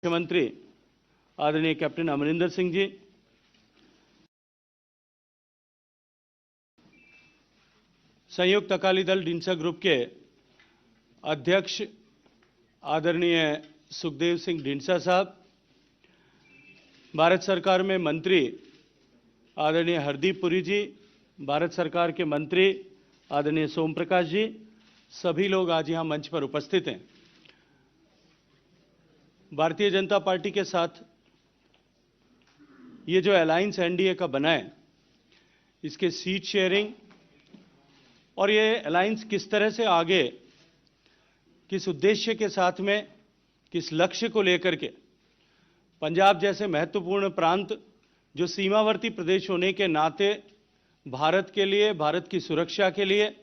मुख्यमंत्री आदरणीय कैप्टन अमरिंदर सिंह जी, संयुक्त अकाली दल ढींसा ग्रुप के अध्यक्ष आदरणीय सुखदेव सिंह ढींसा साहब, भारत सरकार में मंत्री आदरणीय हरदीप पुरी जी, भारत सरकार के मंत्री आदरणीय सोम प्रकाश जी, सभी लोग आज यहाँ मंच पर उपस्थित हैं। भारतीय जनता पार्टी के साथ ये जो अलायंस एनडीए का बना है, इसके सीट शेयरिंग और ये अलायंस किस तरह से आगे, किस उद्देश्य के साथ में, किस लक्ष्य को लेकर के पंजाब जैसे महत्वपूर्ण प्रांत जो सीमावर्ती प्रदेश होने के नाते भारत के लिए, भारत की सुरक्षा के लिए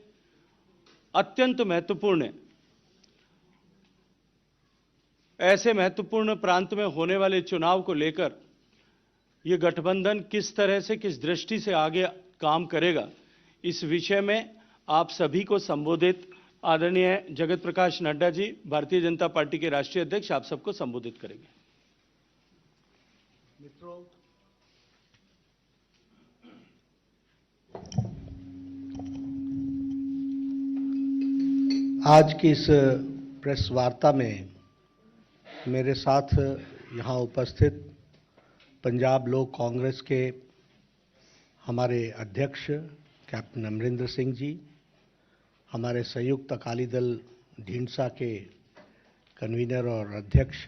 अत्यंत महत्वपूर्ण है, ऐसे महत्वपूर्ण प्रांत में होने वाले चुनाव को लेकर ये गठबंधन किस तरह से, किस दृष्टि से आगे काम करेगा, इस विषय में आप सभी को संबोधित आदरणीय जगत प्रकाश नड्डा जी, भारतीय जनता पार्टी के राष्ट्रीय अध्यक्ष, आप सबको संबोधित करेंगे। मित्रों, आज की इस प्रेस वार्ता में मेरे साथ यहाँ उपस्थित पंजाब लोक कांग्रेस के हमारे अध्यक्ष कैप्टन अमरिंदर सिंह जी, हमारे संयुक्त अकाली दल ढींसा के कन्वीनर और अध्यक्ष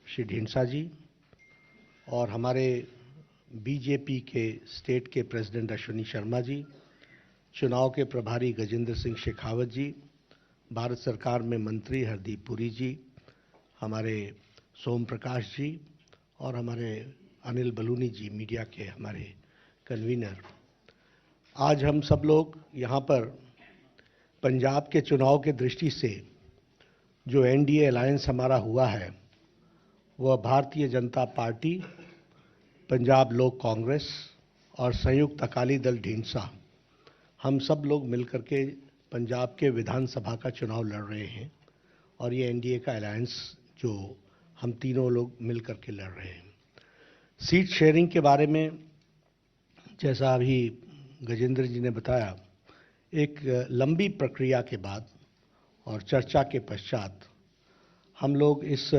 श्री ढींसा जी, और हमारे बीजेपी के स्टेट के प्रेसिडेंट अश्विनी शर्मा जी, चुनाव के प्रभारी गजेंद्र सिंह शेखावत जी, भारत सरकार में मंत्री हरदीप पुरी जी, हमारे सोम प्रकाश जी और हमारे अनिल बलूनी जी, मीडिया के हमारे कन्वीनर। आज हम सब लोग यहाँ पर पंजाब के चुनाव के दृष्टि से जो एनडीए अलायंस हमारा हुआ है, वह भारतीय जनता पार्टी, पंजाब लोक कांग्रेस और संयुक्त अकाली दल ढींसा, हम सब लोग मिलकर के पंजाब के विधानसभा का चुनाव लड़ रहे हैं। और ये एनडीए का अलायंस जो हम तीनों लोग मिलकर के लड़ रहे हैं। सीट शेयरिंग के बारे में जैसा अभी गजेंद्र जी ने बताया, एक लंबी प्रक्रिया के बाद और चर्चा के पश्चात हम लोग इस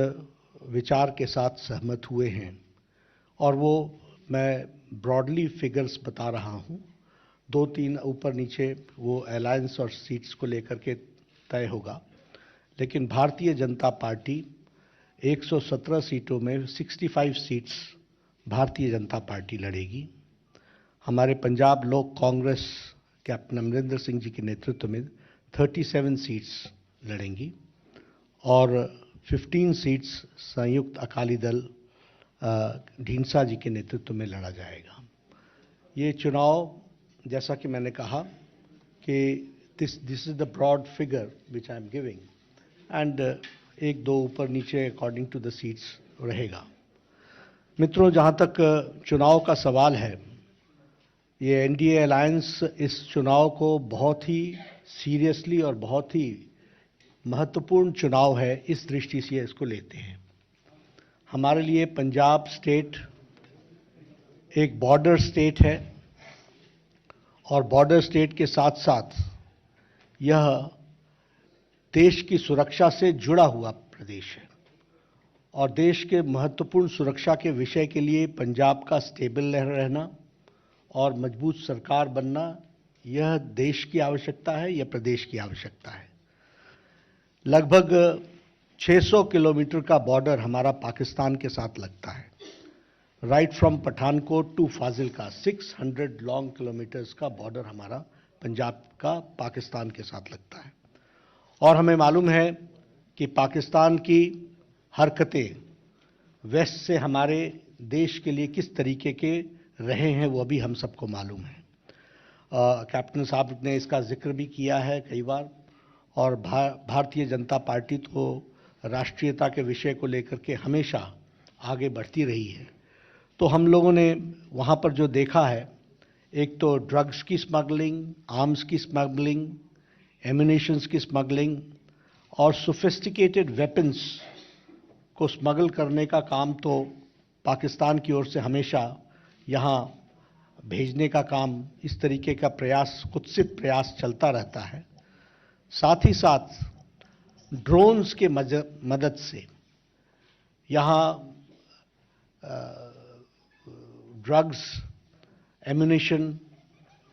विचार के साथ सहमत हुए हैं, और वो मैं ब्रॉडली फिगर्स बता रहा हूँ, 2-3 ऊपर नीचे वो अलायंस और सीट्स को लेकर के तय होगा। लेकिन भारतीय जनता पार्टी 117 सीटों में 65 सीट्स भारतीय जनता पार्टी लड़ेगी। हमारे पंजाब लोक कांग्रेस कैप्टन अमरिंदर सिंह जी के नेतृत्व में 37 सीट्स लड़ेंगी और 15 सीट्स संयुक्त अकाली दल ढींसा जी के नेतृत्व में लड़ा जाएगा। ये चुनाव, जैसा कि मैंने कहा कि this is the broad figure which I am giving, and 1-2 ऊपर नीचे अकॉर्डिंग टू द सीट्स रहेगा। मित्रों, जहाँ तक चुनाव का सवाल है, ये एनडीए अलायंस इस चुनाव को बहुत ही सीरियसली और बहुत ही महत्वपूर्ण चुनाव है, इस दृष्टि से इसको लेते हैं। हमारे लिए पंजाब स्टेट एक बॉर्डर स्टेट है, और बॉर्डर स्टेट के साथ साथ यह देश की सुरक्षा से जुड़ा हुआ प्रदेश है, और देश के महत्वपूर्ण सुरक्षा के विषय के लिए पंजाब का स्टेबल रहना और मजबूत सरकार बनना, यह देश की आवश्यकता है, यह प्रदेश की आवश्यकता है। लगभग 600 किलोमीटर का बॉर्डर हमारा पाकिस्तान के साथ लगता है, right from Pathankot to Fazilka 600 long kilometres का बॉर्डर हमारा पंजाब का पाकिस्तान के साथ लगता है। और हमें मालूम है कि पाकिस्तान की हरकतें वेस्ट से हमारे देश के लिए किस तरीके के रहे हैं, वो भी हम सबको मालूम है। कैप्टन साहब ने इसका जिक्र भी किया है कई बार, और भारतीय जनता पार्टी तो राष्ट्रीयता के विषय को लेकर के हमेशा आगे बढ़ती रही है। तो हम लोगों ने वहाँ पर जो देखा है, एक तो ड्रग्स की स्मगलिंग, आर्म्स की स्मगलिंग, एम्यूनिशंस की स्मगलिंग और सोफिस्टिकेटेड वेपन्स को स्मगल करने का काम तो पाकिस्तान की ओर से हमेशा यहाँ भेजने का काम, इस तरीके का प्रयास, कुत्सित प्रयास चलता रहता है। साथ ही साथ ड्रोन्स के मदद से यहाँ ड्रग्स, एम्यूनिशन,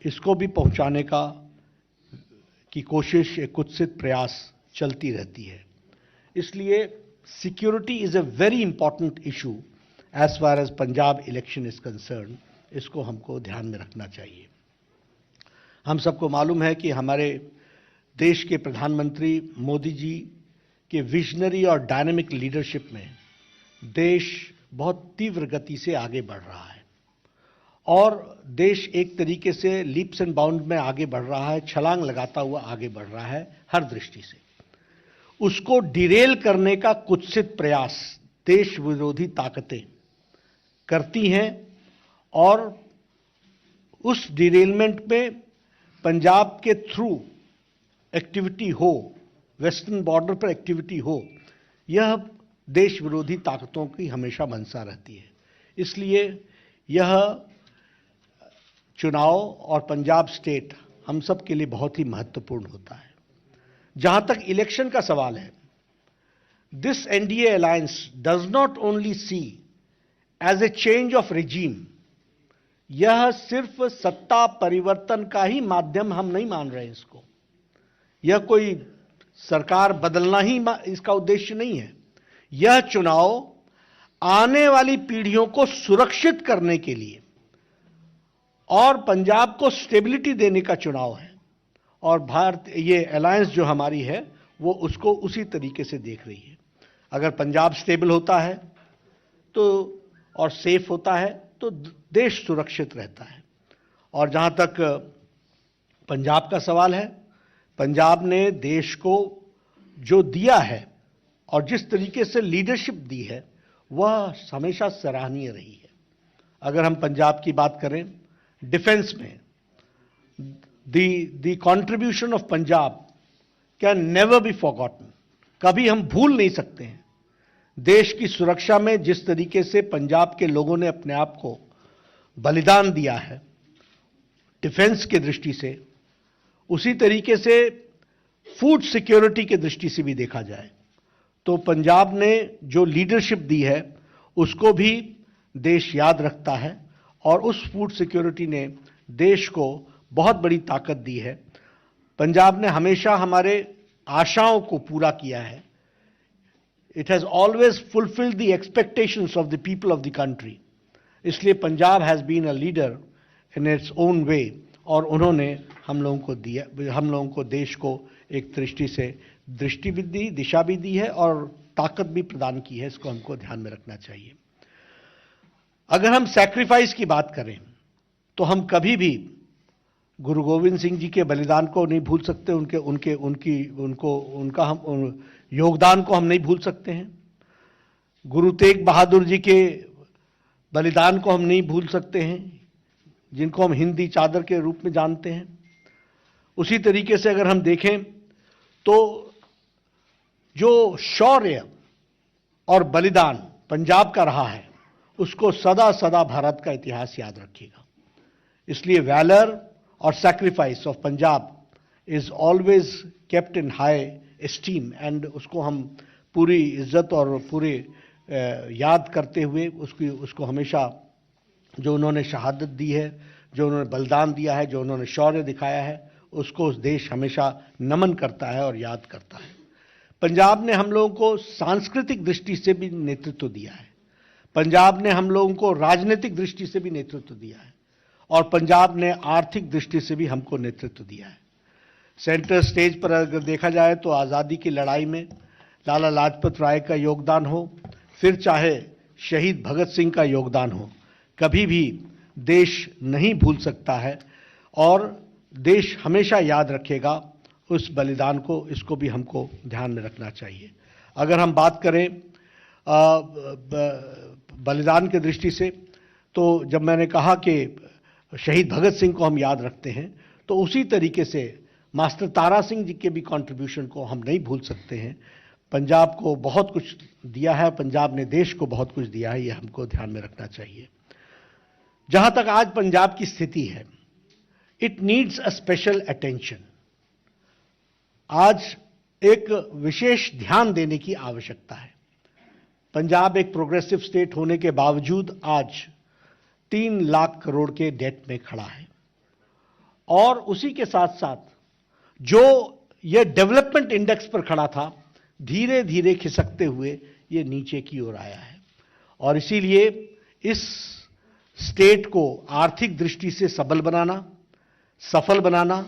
इसको भी पहुंचाने की कोशिश, एक कुत्सित प्रयास चलती रहती है। इसलिए security is a very important issue as far as Punjab election is concern. इसको हमको ध्यान में रखना चाहिए। हम सबको मालूम है कि हमारे देश के प्रधानमंत्री मोदी जी के विजनरी और डायनेमिक लीडरशिप में देश बहुत तीव्र गति से आगे बढ़ रहा है और देश एक तरीके से लीप्स एंड बाउंड में आगे बढ़ रहा है, छलांग लगाता हुआ आगे बढ़ रहा है हर दृष्टि से। उसको डिरेल करने का कुत्सित प्रयास देश विरोधी ताकतें करती हैं और उस डिरेलमेंट में पंजाब के थ्रू एक्टिविटी हो, वेस्टर्न बॉर्डर पर एक्टिविटी हो, यह देश विरोधी ताकतों की हमेशा मंशा रहती है। इसलिए यह चुनाव और पंजाब स्टेट हम सब के लिए बहुत ही महत्वपूर्ण होता है। जहां तक इलेक्शन का सवाल है, this NDA alliance does not only see as a change of regime, यह सिर्फ सत्ता परिवर्तन का ही माध्यम हम नहीं मान रहे हैं इसको। यह कोई सरकार बदलना ही इसका उद्देश्य नहीं है। यह चुनाव आने वाली पीढ़ियों को सुरक्षित करने के लिए और पंजाब को स्टेबिलिटी देने का चुनाव है और भारत, ये अलायंस जो हमारी है वो उसको उसी तरीके से देख रही है। अगर पंजाब स्टेबल होता है तो और सेफ होता है तो देश सुरक्षित रहता है। और जहां तक पंजाब का सवाल है, पंजाब ने देश को जो दिया है और जिस तरीके से लीडरशिप दी है वह हमेशा सराहनीय रही है। अगर हम पंजाब की बात करें, डिफेंस में the contribution of Punjab can never be forgotten, कभी हम भूल नहीं सकते हैं। देश की सुरक्षा में जिस तरीके से पंजाब के लोगों ने अपने आप को बलिदान दिया है डिफेंस की दृष्टि से, उसी तरीके से फूड सिक्योरिटी की दृष्टि से भी देखा जाए तो पंजाब ने जो लीडरशिप दी है उसको भी देश याद रखता है और उस फूड सिक्योरिटी ने देश को बहुत बड़ी ताकत दी है। पंजाब ने हमेशा हमारे आशाओं को पूरा किया है। It has always fulfilled the expectations of the people of the country. इसलिए Punjab has been a leader in its own way और उन्होंने हम लोगों को दिया, हम लोगों को देश को एक दृष्टि से दृष्टि भी दी, दिशा भी दी है और ताकत भी प्रदान की है। इसको हमको ध्यान में रखना चाहिए। अगर हम सैक्रिफाइस की बात करें तो हम कभी भी गुरु गोविंद सिंह जी के बलिदान को नहीं भूल सकते, उनका हम योगदान को हम नहीं भूल सकते हैं। गुरु तेग बहादुर जी के बलिदान को हम नहीं भूल सकते हैं, जिनको हम हिंदी चादर के रूप में जानते हैं। उसी तरीके से अगर हम देखें तो जो शौर्य और बलिदान पंजाब का रहा है उसको सदा सदा भारत का इतिहास याद रखेगा। इसलिए वैलर और sacrifice of Punjab is always kept in high esteem and उसको हम पूरी इज्जत और पूरे याद करते हुए उसको हमेशा जो उन्होंने शहादत दी है, जो उन्होंने बलिदान दिया है, जो उन्होंने शौर्य दिखाया है, उसको उस देश हमेशा नमन करता है और याद करता है। पंजाब ने हम लोगों को सांस्कृतिक दृष्टि से भी नेतृत्व दिया है। पंजाब ने हम लोगों को राजनीतिक दृष्टि से भी नेतृत्व दिया है और पंजाब ने आर्थिक दृष्टि से भी हमको नेतृत्व दिया है। सेंटर स्टेज पर अगर देखा जाए तो आज़ादी की लड़ाई में लाला लाजपत राय का योगदान हो, फिर चाहे शहीद भगत सिंह का योगदान हो, कभी भी देश नहीं भूल सकता है और देश हमेशा याद रखेगा उस बलिदान को। इसको भी हमको ध्यान में रखना चाहिए। अगर हम बात करें बलिदान की दृष्टि से तो जब मैंने कहा कि शहीद भगत सिंह को हम याद रखते हैं तो उसी तरीके से मास्टर तारा सिंह जी के भी कंट्रीब्यूशन को हम नहीं भूल सकते हैं। पंजाब को बहुत कुछ दिया है, पंजाब ने देश को बहुत कुछ दिया है, ये हमको ध्यान में रखना चाहिए। जहां तक आज पंजाब की स्थिति है, it needs a special attention. आज एक विशेष ध्यान देने की आवश्यकता है। पंजाब एक प्रोग्रेसिव स्टेट होने के बावजूद आज 3 लाख करोड़ के डेट में खड़ा है, और उसी के साथ साथ जो ये डेवलपमेंट इंडेक्स पर खड़ा था, धीरे धीरे खिसकते हुए ये नीचे की ओर आया है। और इसीलिए इस स्टेट को आर्थिक दृष्टि से सबल बनाना, सफल बनाना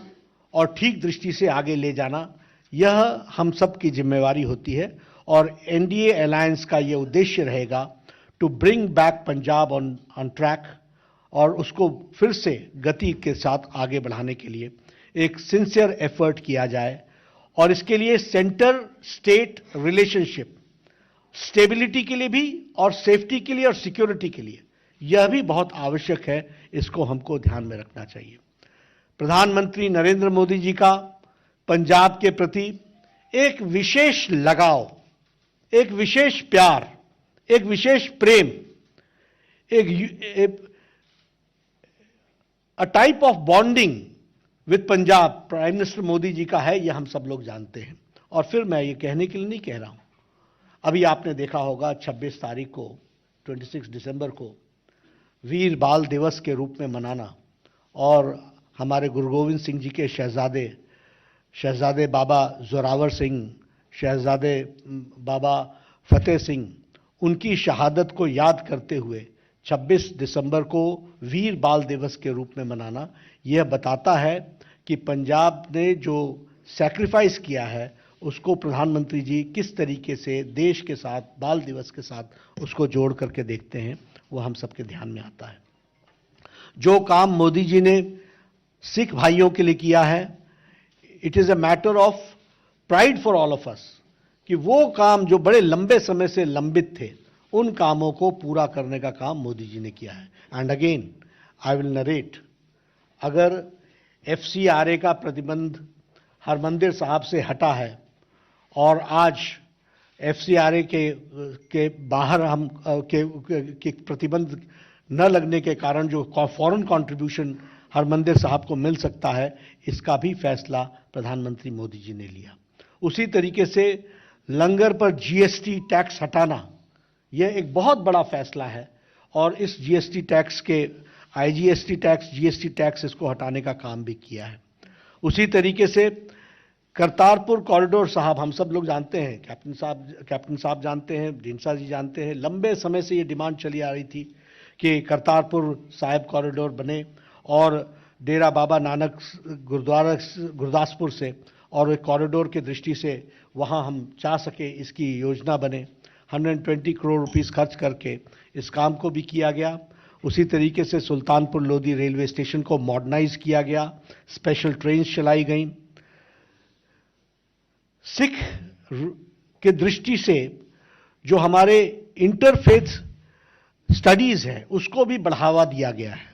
और ठीक दृष्टि से आगे ले जाना, यह हम सब की जिम्मेवारी होती है। और एनडीए अलायंस का यह उद्देश्य रहेगा to bring back Punjab on track, और उसको फिर से गति के साथ आगे बढ़ाने के लिए एक सिंसियर एफर्ट किया जाए। और इसके लिए सेंटर स्टेट रिलेशनशिप स्टेबिलिटी के लिए भी, और सेफ्टी के लिए, और सिक्योरिटी के लिए यह भी बहुत आवश्यक है। इसको हमको ध्यान में रखना चाहिए। प्रधानमंत्री नरेंद्र मोदी जी का पंजाब के प्रति एक विशेष लगाव, एक विशेष प्यार, एक विशेष प्रेम, a type of bonding with Punjab prime minister Modi ji का है, यह हम सब लोग जानते हैं। और फिर मैं ये कहने के लिए नहीं कह रहा हूं, अभी आपने देखा होगा 26 तारीख को, 26 दिसंबर को वीर बाल दिवस के रूप में मनाना, और हमारे गुरु गोविंद सिंह जी के शहजादे बाबा जोरावर सिंह, शहजादे बाबा फतेह सिंह, उनकी शहादत को याद करते हुए 26 दिसंबर को वीर बाल दिवस के रूप में मनाना, यह बताता है कि पंजाब ने जो सैक्रिफाइस किया है, उसको प्रधानमंत्री जी किस तरीके से देश के साथ, बाल दिवस के साथ उसको जोड़ करके देखते हैं, वो हम सबके ध्यान में आता है। जो काम मोदी जी ने सिख भाइयों के लिए किया है, it is a matter of pride for all of us, कि वो काम जो बड़े लंबे समय से लंबित थे, उन कामों को पूरा करने का काम मोदी जी ने किया है। And again I will narrate, अगर एफसीआरए का प्रतिबंध हरमंदिर साहब से हटा है, और आज एफसीआरए के बाहर हम के प्रतिबंध न लगने के कारण जो फॉरेन कंट्रीब्यूशन हरमंदिर साहब को मिल सकता है, इसका भी फैसला प्रधानमंत्री मोदी जी ने लिया। उसी तरीके से लंगर पर जीएसटी टैक्स हटाना, यह एक बहुत बड़ा फैसला है, और इस जीएसटी टैक्स के आईजीएसटी टैक्स, जीएसटी टैक्स, इसको हटाने का काम भी किया है। उसी तरीके से करतारपुर कॉरिडोर साहब, हम सब लोग जानते हैं, कैप्टन साहब जानते हैं, ढींडसा जी जानते हैं, लंबे समय से ये डिमांड चली आ रही थी कि करतारपुर साहिब कॉरिडोर बने, और डेरा बाबा नानक गुरुद्वारा गुरदासपुर से और एक कॉरिडोर की दृष्टि से वहाँ हम चाह सके इसकी योजना बने। 120 करोड़ रुपीस खर्च करके इस काम को भी किया गया। उसी तरीके से सुल्तानपुर लोधी रेलवे स्टेशन को मॉडर्नाइज किया गया, स्पेशल ट्रेन चलाई गई। सिख के दृष्टि से जो हमारे इंटरफेथ स्टडीज है, उसको भी बढ़ावा दिया गया है,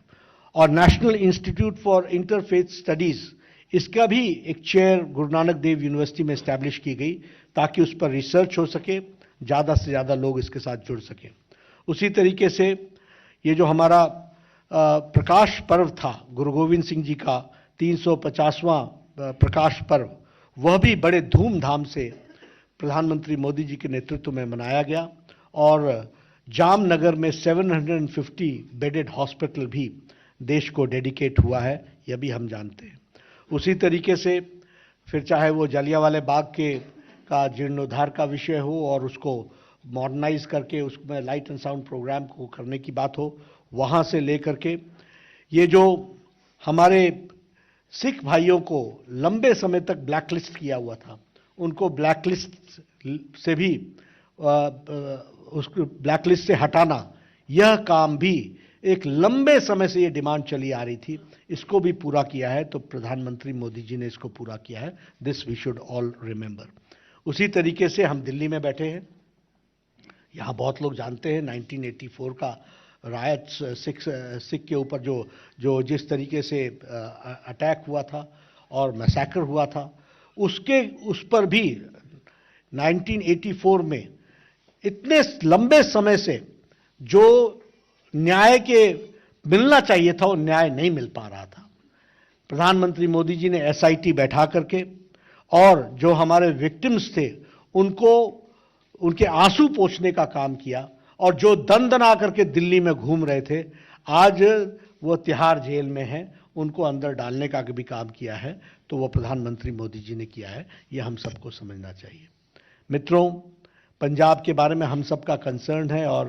और national institute for interfaith studies, इसका भी एक चेयर गुरु नानक देव यूनिवर्सिटी में एस्टैब्लिश की गई, ताकि उस पर रिसर्च हो सके, ज़्यादा से ज़्यादा लोग इसके साथ जुड़ सकें। उसी तरीके से ये जो हमारा प्रकाश पर्व था, गुरु गोविंद सिंह जी का 350वां प्रकाश पर्व, वह भी बड़े धूमधाम से प्रधानमंत्री मोदी जी के नेतृत्व में मनाया गया, और जामनगर में 750 बेडेड हॉस्पिटल भी देश को डेडिकेट हुआ है, यह भी हम जानते हैं। उसी तरीके से फिर चाहे वो जलियांवाला बाग का जीर्णोद्धार का विषय हो, और उसको मॉडर्नाइज करके उसमें लाइट एंड साउंड प्रोग्राम को करने की बात हो, वहाँ से लेकर के ये जो हमारे सिख भाइयों को लंबे समय तक ब्लैकलिस्ट किया हुआ था, उनको ब्लैकलिस्ट से भी उसको ब्लैकलिस्ट से हटाना, यह काम भी एक लंबे समय से ये डिमांड चली आ रही थी, इसको भी पूरा किया है। तो प्रधानमंत्री मोदी जी ने इसको पूरा किया है। This we should all remember. उसी तरीके से हम दिल्ली में बैठे हैं, यहाँ बहुत लोग जानते हैं 1984 का रायट सिख के ऊपर जो जिस तरीके से अटैक हुआ था और मैसेकर हुआ था, उस पर भी 1984 में इतने लंबे समय से जो न्याय के मिलना चाहिए था वो न्याय नहीं मिल पा रहा था। प्रधानमंत्री मोदी जी ने एसआईटी बैठा करके और जो हमारे विक्टिम्स थे उनको उनके आंसू पोंछने का काम किया, और जो दन करके दिल्ली में घूम रहे थे आज वो तिहाड़ जेल में हैं, उनको अंदर डालने का भी काम किया है, तो वो प्रधानमंत्री मोदी जी ने किया है। ये हम सबको समझना चाहिए। मित्रों, पंजाब के बारे में हम सबका कंसर्न है और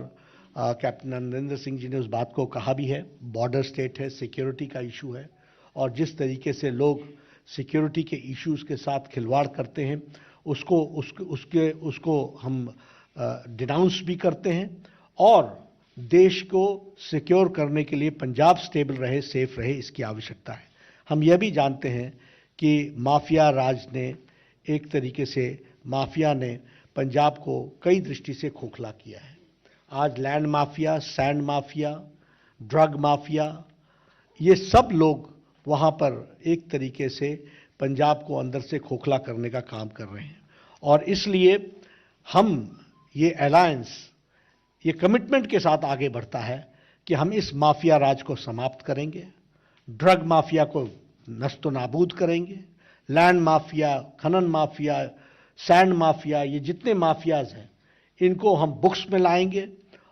कैप्टन अमरिंदर सिंह जी ने उस बात को कहा भी है। बॉर्डर स्टेट है, सिक्योरिटी का इशू है, और जिस तरीके से लोग सिक्योरिटी के इश्यूज के साथ खिलवाड़ करते हैं उसको हम डिनाउंस भी करते हैं, और देश को सिक्योर करने के लिए पंजाब स्टेबल रहे, सेफ रहे, इसकी आवश्यकता है। हम यह भी जानते हैं कि माफिया राज ने एक तरीके से माफिया ने पंजाब को कई दृष्टि से खोखला किया है। आज land mafia, sand mafia, drug mafia, ये सब लोग वहाँ पर एक तरीके से पंजाब को अंदर से खोखला करने का काम कर रहे हैं, और इसलिए हम ये अलायंस ये कमिटमेंट के साथ आगे बढ़ता है कि हम इस माफिया राज को समाप्त करेंगे, ड्रग माफिया को नस्तो नाबूद करेंगे, लैंड माफिया, खनन माफिया, सैंड माफिया, ये जितने माफियाज हैं इनको हम बुक्स में लाएंगे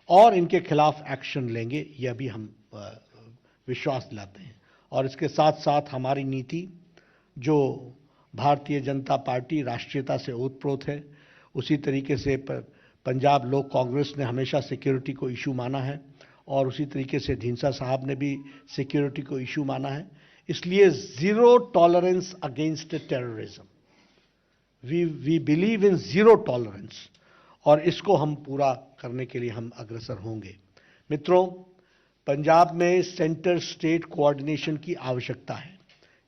और इनके खिलाफ एक्शन लेंगे, यह भी हम विश्वास दिलाते हैं। और इसके साथ साथ हमारी नीति, जो भारतीय जनता पार्टी राष्ट्रीयता से ओतप्रोत है, उसी तरीके से पंजाब लोक कांग्रेस ने हमेशा सिक्योरिटी को इशू माना है, और उसी तरीके से ढींसा साहब ने भी सिक्योरिटी को इशू माना है। इसलिए zero tolerance against terrorism, we believe in zero tolerance, और इसको हम पूरा करने के लिए हम अग्रसर होंगे। मित्रों, पंजाब में सेंटर स्टेट कोऑर्डिनेशन की आवश्यकता है।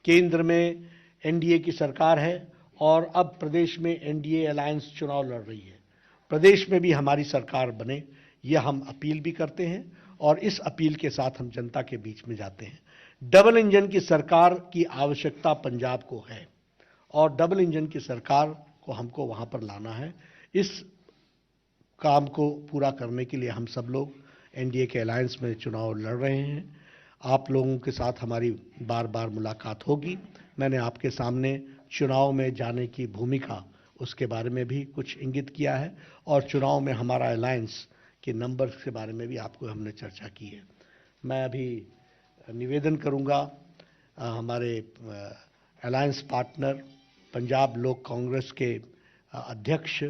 केंद्र में एनडीए की सरकार है और अब प्रदेश में एनडीए अलायंस चुनाव लड़ रही है। प्रदेश में भी हमारी सरकार बने, यह हम अपील भी करते हैं, और इस अपील के साथ हम जनता के बीच में जाते हैं। डबल इंजन की सरकार की आवश्यकता पंजाब को है, और डबल इंजन की सरकार को हमको वहां पर लाना है। इस काम को पूरा करने के लिए हम सब लोग एनडीए के अलायंस में चुनाव लड़ रहे हैं। आप लोगों के साथ हमारी बार बार मुलाकात होगी। मैंने आपके सामने चुनाव में जाने की भूमिका, उसके बारे में भी कुछ इंगित किया है, और चुनाव में हमारा अलायंस के नंबर्स के बारे में भी आपको हमने चर्चा की है। मैं अभी निवेदन करूंगा हमारे अलायंस पार्टनर पंजाब लोक कांग्रेस के अध्यक्ष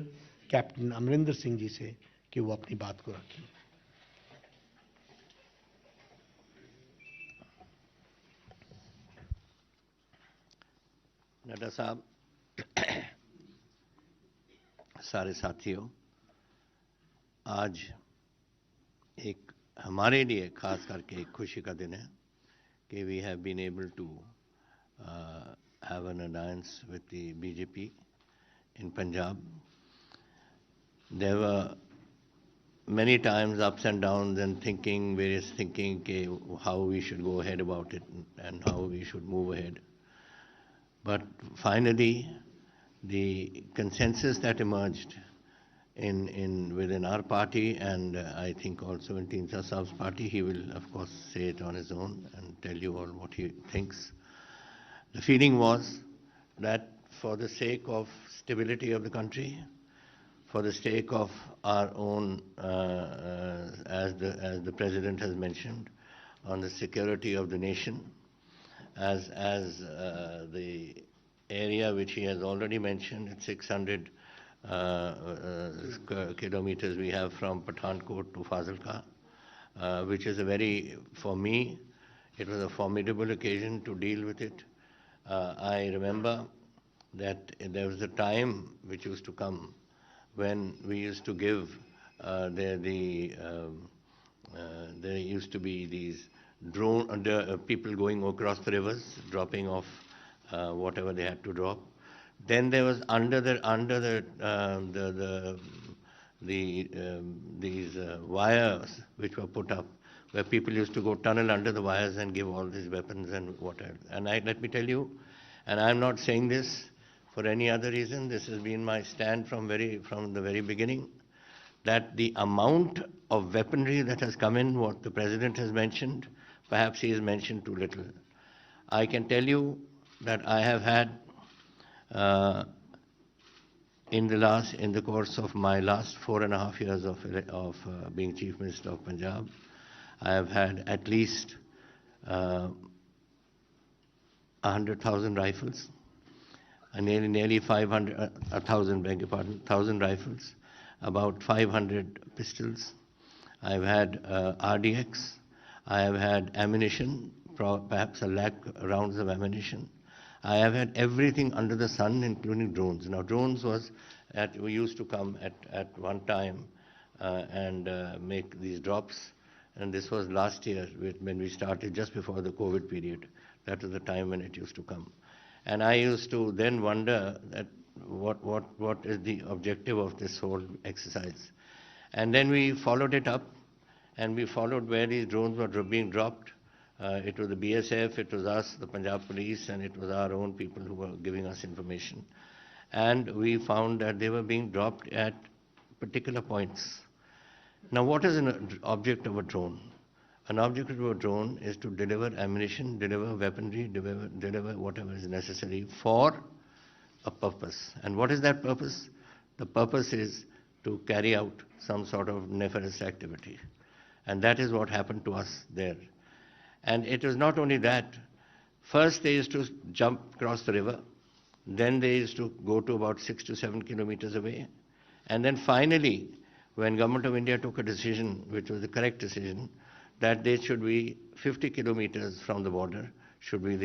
कैप्टन अमरिंदर सिंह जी से कि वो अपनी बात को रखें। नड्डा साहब, सारे साथियों, आज एक हमारे लिए खास करके एक खुशी का दिन है कि we have been able to have an alliance with the BJP in Punjab. There were many times ups and downs and various thinking how we should go ahead about it and how we should move ahead. But finally, the consensus that emerged within our party, and I think also in Tinsa Saab's party, he will of course say it on his own and tell you all what he thinks. The feeling was that for the sake of stability of the country, for the sake of our own, as the President has mentioned, on the security of the nation, as the area which he has already mentioned, it's 600 kilometers we have from Pathankot to Fazilka, which is for me, it was a formidable occasion to deal with it. I remember that there was a time which used to come when we used to give, there used to be these people going across the rivers, dropping off whatever they had to drop. Then there was these wires which were put up, where people used to go tunnel under the wires and give all these weapons and whatever. And let me tell you, and I'm not saying this for any other reason. This has been my stand from the very beginning, that the amount of weaponry that has come in, what the President has mentioned, perhaps he has mentioned too little. I can tell you that I have had, in the course of my last 4.5 years of being Chief Minister of Punjab, I have had at least 100,000 rifles, nearly 1,000, beg your pardon, 1,000 rifles, about 500 pistols. I've had RDX. I have had ammunition, perhaps 1 lakh rounds of ammunition. I have had everything under the sun, including drones. Now, drones we used to come at one time and make these drops. And this was last year when we started, just before the COVID period. That was the time when it used to come. And I used to then wonder that what is the objective of this whole exercise. And then we followed it up, and we followed where these drones were being dropped. It was the BSF, it was us, the Punjab police, and it was our own people who were giving us information. And we found that they were being dropped at particular points. Now, what is an object of a drone? An object of a drone is to deliver ammunition, deliver weaponry, deliver whatever is necessary for a purpose. And what is that purpose? The purpose is to carry out some sort of nefarious activity. And that is what happened to us there. And it was not only that. First, they used to jump across the river. Then they used to go to about 6 to 7 kilometers away. And then finally, when Government of India took a decision, which was the correct decision, that they should be 50 kilometers from the border, should be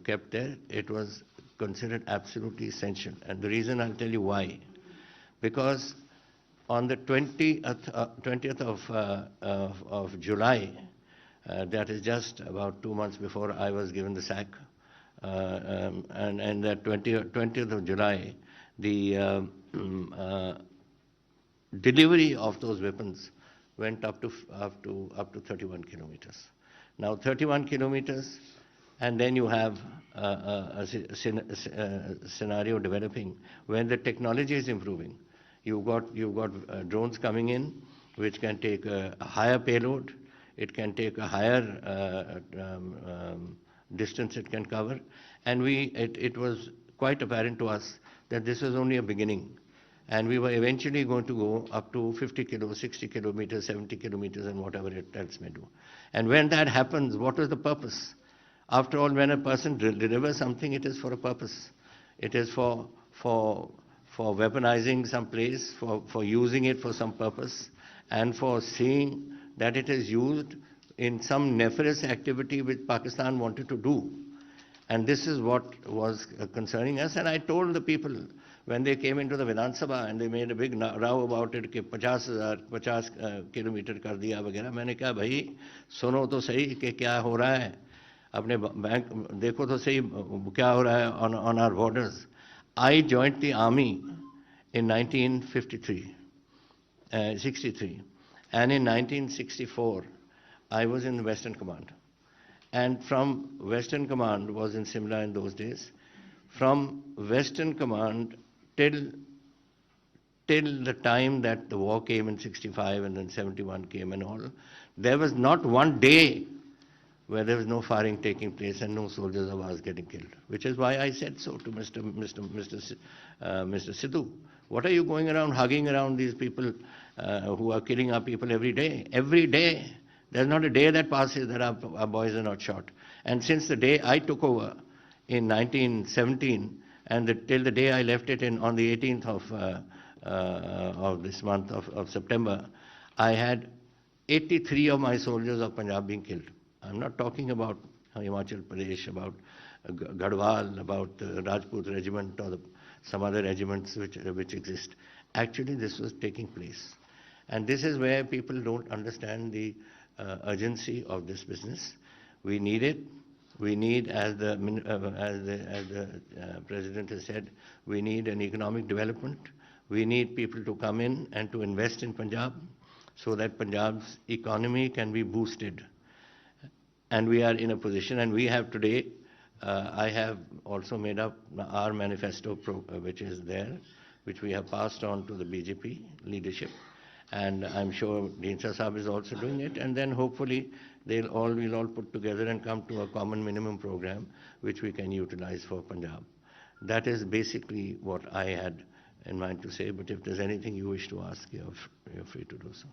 kept there, it was considered absolutely essential. And the reason, I'll tell you why. Because on the 20th of July, that is just about 2 months before I was given the sack, and that 20th of July, the delivery of those weapons went up to 31 kilometers. Now 31 kilometers, and then you have a scenario developing when the technology is improving. You've got drones coming in, which can take a higher payload. It can take a higher distance it can cover. And it was quite apparent to us that this was only a beginning. And we were eventually going to go up to 50 kilometers, 60 kilometers, 70 kilometers, and whatever it else may do. And when that happens, what was the purpose? After all, when a person delivers something, it is for a purpose. It is for weaponizing some place, for using it for some purpose, and for seeing that it is used in some nefarious activity which Pakistan wanted to do. And this is what was concerning us. And I told the people, when they came into the Vidhan Sabha and they made a big row about it, कि 50 kilometre कर दिया वगैरह, मैंने कहा भाई सुनो तो सही कि क्या हो रहा है, अपने बैंक देखो तो सही क्या हो रहा है on our borders. I joined the army in 1963, and in 1964 I was in the Western Command. And from Western Command was in Simla in those days. From Western Command till the time that the war came in 65 and then 71 came and all, there was not one day where there was no firing taking place and no soldiers of ours getting killed. Which is why I said so to Mr. Sidhu. What are you going around hugging around these people who are killing our people every day? Every day. There's not a day that passes that our boys are not shot. And since the day I took over in 1917 and till the day I left it on the 18th of this month of September, I had 83 of my soldiers of Punjab being killed. I'm not talking about Himachal Pradesh, about Garhwal, about the Rajput regiment or some other regiments which exist. Actually, this was taking place. And this is where people don't understand the urgency of this business. We need it. We need, as the President has said, we need an economic development. We need people to come in and to invest in Punjab so that Punjab's economy can be boosted. And we are in a position, and we have today I have also made up our manifesto, which is there, which we have passed on to the BJP leadership. And I'm sure Dhinsra Sahab is also doing it. And then hopefully we'll all put together and come to a common minimum program which we can utilize for Punjab. That is basically what I had in mind to say. But if there's anything you wish to ask, you're free to do so.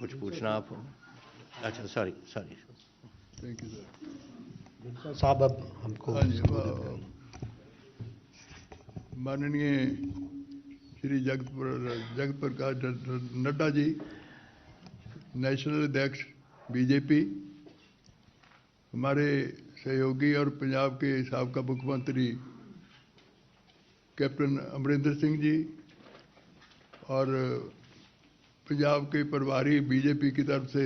कुछ पूछना आपको? अच्छा, sorry. Thank you sir. जिनका साहब अब हमको माननीय Shri Jagat Prakash Nadda ji, national अध्यक्ष बीजेपी, हमारे सहयोगी और पंजाब के साबका मुख्यमंत्री कैप्टन अमरिंदर सिंह जी और पंजाब के प्रभारी बीजेपी की तरफ से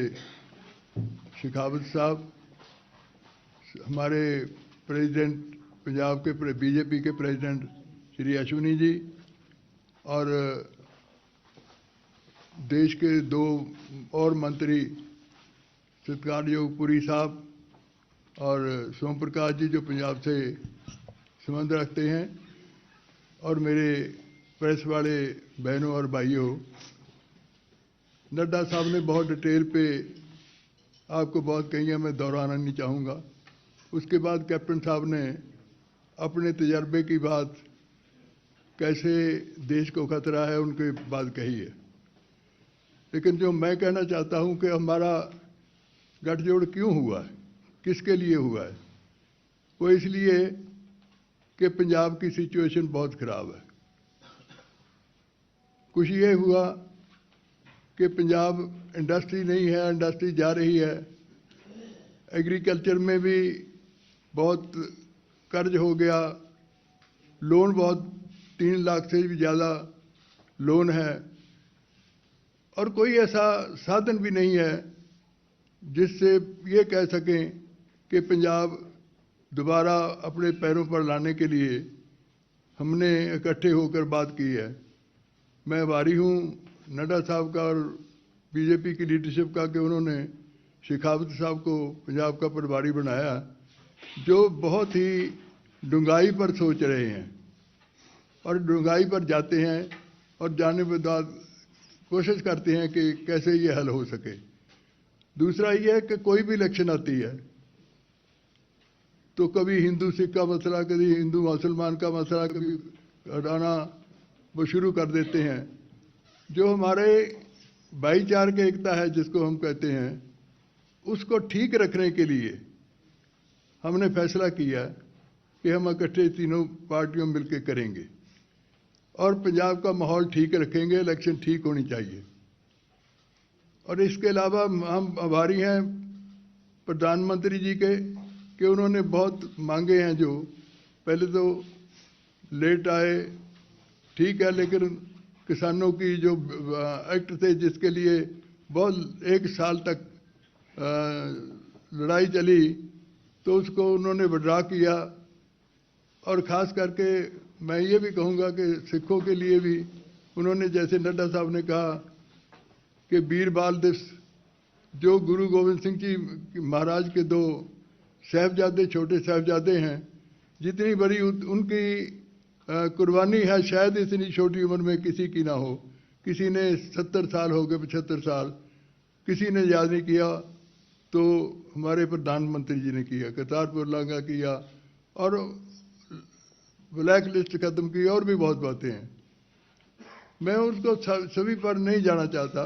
शेखावत साहब, हमारे प्रेसिडेंट पंजाब के बीजेपी के प्रेसिडेंट श्री अश्विनी जी और देश के दो और मंत्री सत्कारयोग पुरी साहब और सोम प्रकाश जी जो पंजाब से संबंध रखते हैं, और मेरे प्रेस वाले बहनों और भाइयों, नड्डा साहब ने बहुत डिटेल पे आपको बहुत कही है, मैं दोहराना नहीं चाहूँगा। उसके बाद कैप्टन साहब ने अपने तजर्बे की बात, कैसे देश को खतरा है, उनकी बात कही है। लेकिन जो मैं कहना चाहता हूँ कि हमारा गठजोड़ क्यों हुआ है, किसके लिए हुआ है, वो इसलिए कि पंजाब की सिचुएशन बहुत ख़राब है। कुछ ये हुआ कि पंजाब इंडस्ट्री नहीं है, इंडस्ट्री जा रही है, एग्रीकल्चर में भी बहुत कर्ज हो गया, लोन बहुत 3 लाख से भी ज़्यादा लोन है, और कोई ऐसा साधन भी नहीं है जिससे ये कह सकें कि पंजाब दोबारा अपने पैरों पर लाने के लिए हमने इकट्ठे होकर बात की है। मैं आभारी हूँ नड्डा साहब का और बीजेपी की लीडरशिप का कि उन्होंने शेखावत साहब को पंजाब का प्रभारी बनाया, जो बहुत ही डूंगाई पर सोच रहे हैं और डूंगाई पर जाते हैं और जाने के बाद कोशिश करते हैं कि कैसे ये हल हो सके। दूसरा ये है कि कोई भी इलेक्शन आती है तो कभी हिंदू सिख का मसला, कभी हिंदू मुसलमान का मसला, कभी हटाना वो शुरू कर देते हैं। जो हमारे भाईचारे की एकता है जिसको हम कहते हैं, उसको ठीक रखने के लिए हमने फैसला किया कि हम इकट्ठे तीनों पार्टियों मिलकर करेंगे और पंजाब का माहौल ठीक रखेंगे, इलेक्शन ठीक होनी चाहिए। और इसके अलावा हम आभारी हैं प्रधानमंत्री जी के कि उन्होंने बहुत मांगे हैं, जो पहले तो लेट आए ठीक है, लेकिन किसानों की जो एक्ट थे जिसके लिए बहुत 1 साल तक लड़ाई चली, तो उसको उन्होंने विड्रॉ किया। और ख़ास करके मैं ये भी कहूँगा कि सिखों के लिए भी उन्होंने, जैसे नड्डा साहब ने कहा कि वीर बाल दिवस, जो गुरु गोविंद सिंह जी महाराज के 2 साहिबजादे, छोटे साहिबजादे हैं, जितनी बड़ी उनकी कुर्बानी है, शायद इतनी छोटी उम्र में किसी की ना हो। किसी ने 70 साल हो गए, 75 साल, किसी ने याद नहीं किया, तो हमारे प्रधानमंत्री जी ने किया, करतारपुर लांघा किया और ब्लैक लिस्ट खत्म की, और भी बहुत बातें हैं। मैं उसको सभी पर नहीं जाना चाहता,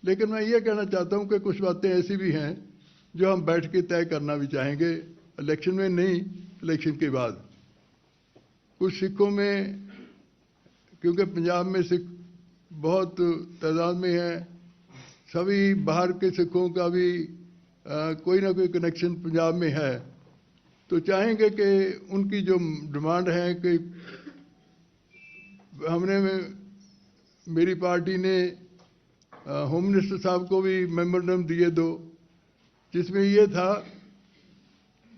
लेकिन मैं ये कहना चाहता हूँ कि कुछ बातें ऐसी भी हैं जो हम बैठ के तय करना भी चाहेंगे, इलेक्शन में नहीं, इलेक्शन के बाद। कुछ सिखों में, क्योंकि पंजाब में सिख बहुत तादाद में हैं, सभी बाहर के सिखों का भी कोई ना कोई कनेक्शन पंजाब में है, तो चाहेंगे कि उनकी जो डिमांड है कि हमने, मेरी पार्टी ने होम मिनिस्टर साहब को भी मेमोरेंडम दिए 2, जिसमें ये था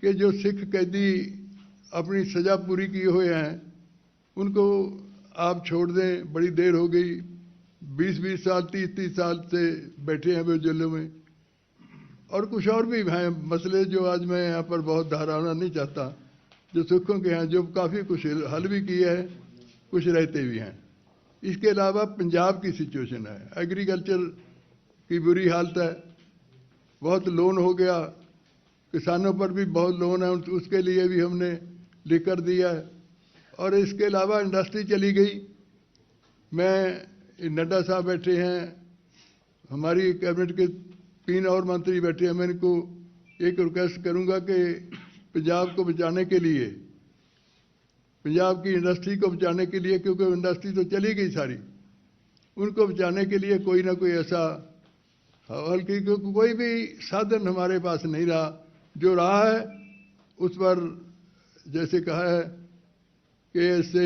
कि जो सिख कैदी अपनी सज़ा पूरी किए हुए हैं उनको आप छोड़ दें, बड़ी देर हो गई, 20-20 साल 30-30 साल से बैठे हैं वे जेलों में। और कुछ और भी हैं मसले जो आज मैं यहाँ पर बहुत दोहराना नहीं चाहता, जो सिखों के हैं, जो काफ़ी कुछ हल भी किए हैं, कुछ रहते भी हैं। इसके अलावा पंजाब की सिचुएशन है, एग्रीकल्चर की बुरी हालत है, बहुत लोन हो गया, किसानों पर भी बहुत लोन है, उसके लिए भी हमने लिख कर दिया है। और इसके अलावा इंडस्ट्री चली गई। मैं नड्डा साहब बैठे हैं, हमारी कैबिनेट के 3 और मंत्री बैठे हैं, मैं इनको एक रिक्वेस्ट करूंगा कि पंजाब को बचाने के लिए, पंजाब की इंडस्ट्री को बचाने के लिए, क्योंकि इंडस्ट्री तो चली गई सारी, उनको बचाने के लिए कोई ना कोई ऐसा हल की, क्योंकि कोई भी साधन हमारे पास नहीं रहा। जो रहा है उस पर जैसे कहा है कि ऐसे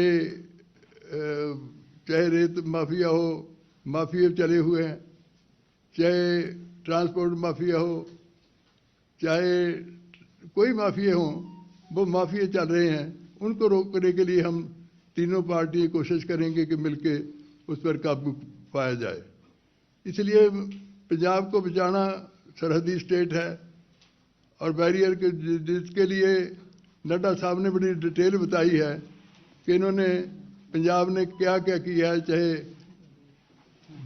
चाहे रेत माफिया हो, माफिया चले हुए हैं, चाहे ट्रांसपोर्ट माफिया हो, चाहे कोई माफिया हो, वो माफिया चल रहे हैं। उनको रोकने के लिए हम तीनों पार्टी कोशिश करेंगे कि मिलके उस पर काबू पाया जाए। इसलिए पंजाब को बचाना, सरहदी स्टेट है और बैरियर के जिसके लिए नड्डा साहब ने बड़ी डिटेल बताई है कि इन्होंने पंजाब ने क्या क्या किया है, चाहे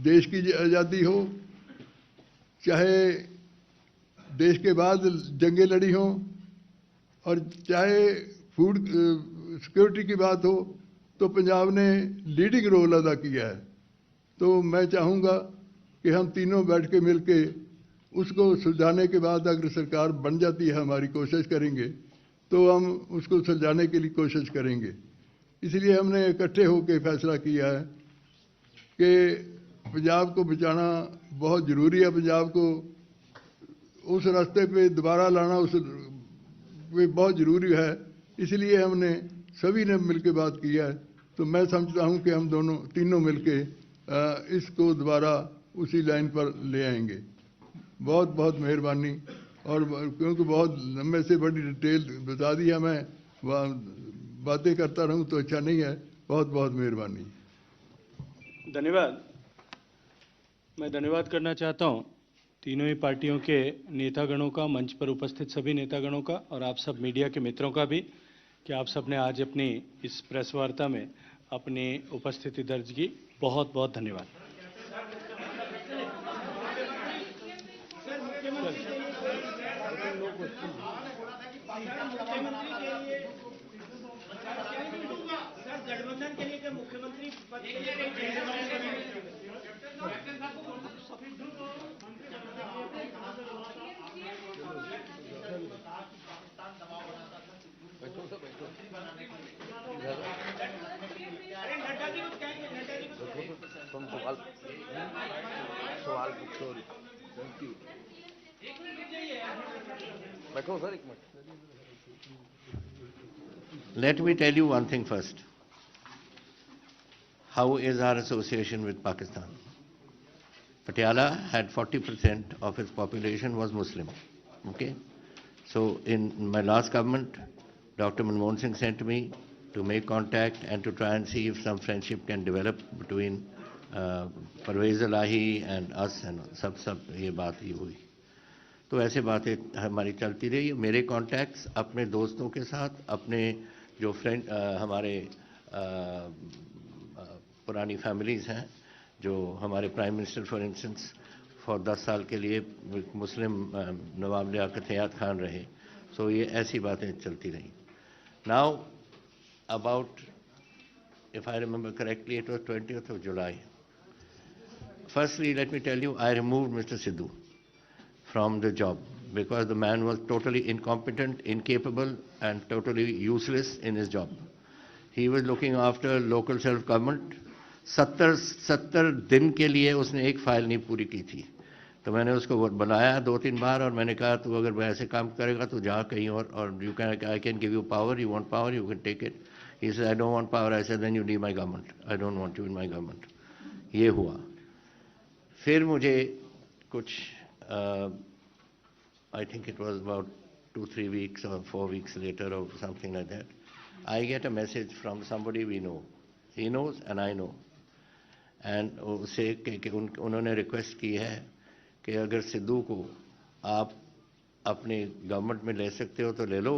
देश की आज़ादी हो, चाहे देश के बाद जंगें लड़ी हों, और चाहे फूड सिक्योरिटी की बात हो, तो पंजाब ने लीडिंग रोल अदा किया है। तो मैं चाहूँगा कि हम तीनों बैठ के मिल के उसको सुलझाने के बाद अगर सरकार बन जाती है, हमारी कोशिश करेंगे तो हम उसको सुलझाने के लिए कोशिश करेंगे। इसलिए हमने इकट्ठे होकर फैसला किया है कि पंजाब को बचाना बहुत ज़रूरी है। पंजाब को उस रास्ते पे दोबारा लाना उस पे बहुत ज़रूरी है। इसलिए हमने सभी ने मिलकर बात किया है। तो मैं समझता हूँ कि हम दोनों तीनों मिलके इसको दोबारा उसी लाइन पर ले आएंगे। बहुत बहुत मेहरबानी। और क्योंकि बहुत लंबे से बड़ी डिटेल बता दिया, मैं बातें करता रहूं तो अच्छा नहीं है। बहुत बहुत मेहरबानी। धन्यवाद। मैं धन्यवाद करना चाहता हूं तीनों ही पार्टियों के नेतागणों का, मंच पर उपस्थित सभी नेतागणों का, और आप सब मीडिया के मित्रों का भी, कि आप सब ने आज अपनी इस प्रेस वार्ता में अपनी उपस्थिति दर्ज की। बहुत बहुत धन्यवाद। गठबंधन के लिए मुख्यमंत्री पद के लिए सवाल पूछो। बैठो सर, एक minute. Let me tell you one thing first. How is our association with Pakistan? Patiala had 40% of its population was Muslim. Okay? So in my last government, Dr. Manmohan Singh sent me to make contact and to try and see if some friendship can develop between Parvez Elahi and us, and सब ये बात ही हुई। तो ऐसे बातें हमारी चलती रही। मेरे कॉन्टैक्ट्स अपने दोस्तों के साथ, अपने जो फ्रेंड हमारे पुरानी फैमिलीज़ हैं, जो हमारे prime minister for instance for 10 साल के लिए मुस्लिम नवाब लियाकत हयात खान रहे। सो ये ऐसी बातें चलती रही। Now about, if I remember correctly, it was 20th of July. Firstly, let me tell you, I removed Mr. Sidhu from the job because the man was totally incompetent, incapable, and totally useless in his job. He was looking after local self-government. 70 दिन के लिए उसने एक file नहीं पूरी की थी। तो मैंने उसको बुलाया 2-3 बार और मैंने कहा तू अगर ऐसे काम करेगा तो जा कहीं और you can, I can give you power, you want power, you can take it. He said, I don't want power. I said, then you leave my government. I don't want you in my government. ये हुआ। फिर मुझे कुछ I think it was about 2-3 weeks or 4 weeks later or something like that, I get a message from somebody we know. He knows and I know. And उसे उन्होंने request की है कि अगर सिद्धू को आप अपनी गवर्नमेंट में ले सकते हो तो ले लो,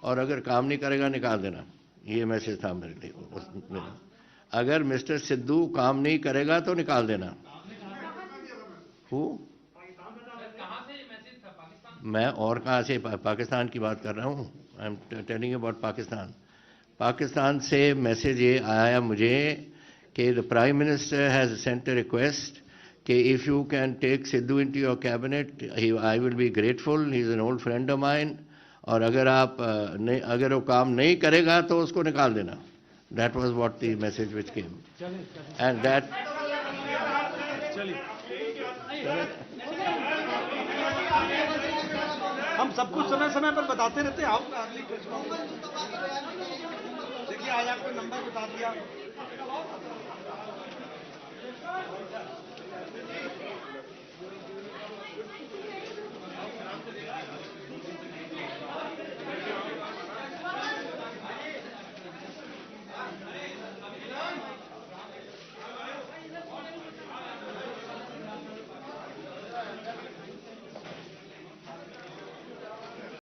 और अगर काम नहीं करेगा निकाल देना। ये मैसेज था मेरे लिए। अगर मिस्टर सिद्धू काम नहीं करेगा तो निकाल देना। मैं और कहाँ से पाकिस्तान की बात कर रहा हूँ। I am telling about Pakistan. Pakistan से मैसेज ये आया मुझे कि the prime minister has sent a request कि if you can take Sidhu into your cabinet I will be grateful, he is an old friend of mine, और अगर आप नहीं, अगर वो काम नहीं करेगा तो उसको निकाल देना। That was what the message which came and that. हम सब कुछ समय समय पर बताते रहते हैं। आप देखिए आज आपको नंबर बता दिया।